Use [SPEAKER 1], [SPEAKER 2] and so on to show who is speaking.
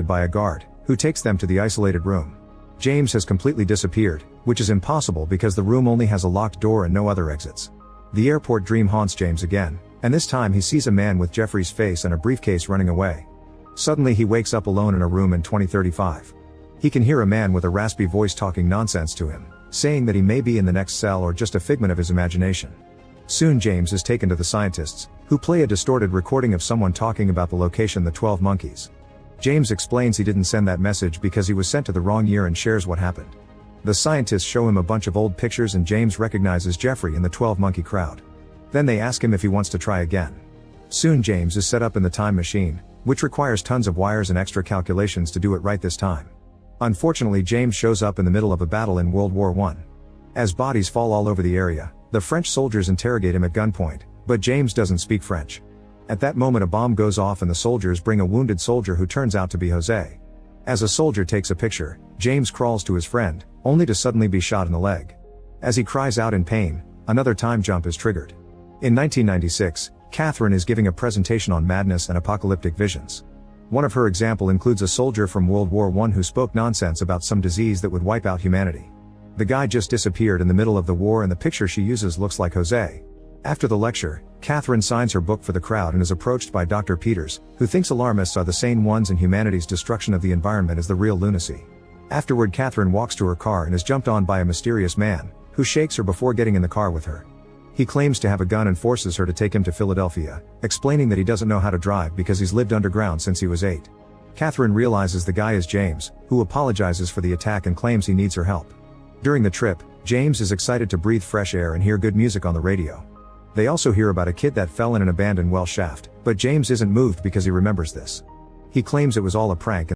[SPEAKER 1] by a guard, who takes them to the isolated room. James has completely disappeared, which is impossible because the room only has a locked door and no other exits. The airport dream haunts James again, and this time he sees a man with Jeffrey's face and a briefcase running away. Suddenly he wakes up alone in a room in 2035. He can hear a man with a raspy voice talking nonsense to him, saying that he may be in the next cell or just a figment of his imagination. Soon James is taken to the scientists, who play a distorted recording of someone talking about the location the 12 monkeys. James explains he didn't send that message because he was sent to the wrong year and shares what happened. The scientists show him a bunch of old pictures and James recognizes Jeffrey in the 12 monkey crowd. Then they ask him if he wants to try again. Soon James is set up in the time machine, which requires tons of wires and extra calculations to do it right this time. Unfortunately, James shows up in the middle of a battle in World War I. As bodies fall all over the area, the French soldiers interrogate him at gunpoint, but James doesn't speak French. At that moment a bomb goes off and the soldiers bring a wounded soldier who turns out to be Jose. As a soldier takes a picture, James crawls to his friend, only to suddenly be shot in the leg. As he cries out in pain, another time jump is triggered. In 1996, Catherine is giving a presentation on madness and apocalyptic visions. One of her example includes a soldier from World War I who spoke nonsense about some disease that would wipe out humanity. The guy just disappeared in the middle of the war and the picture she uses looks like Jose. After the lecture, Catherine signs her book for the crowd and is approached by Dr. Peters, who thinks alarmists are the sane ones and humanity's destruction of the environment is the real lunacy. Afterward, Catherine walks to her car and is jumped on by a mysterious man, who shakes her before getting in the car with her. He claims to have a gun and forces her to take him to Philadelphia, explaining that he doesn't know how to drive because he's lived underground since he was 8. Catherine realizes the guy is James, who apologizes for the attack and claims he needs her help. During the trip, James is excited to breathe fresh air and hear good music on the radio. They also hear about a kid that fell in an abandoned well shaft, but James isn't moved because he remembers this. He claims it was all a prank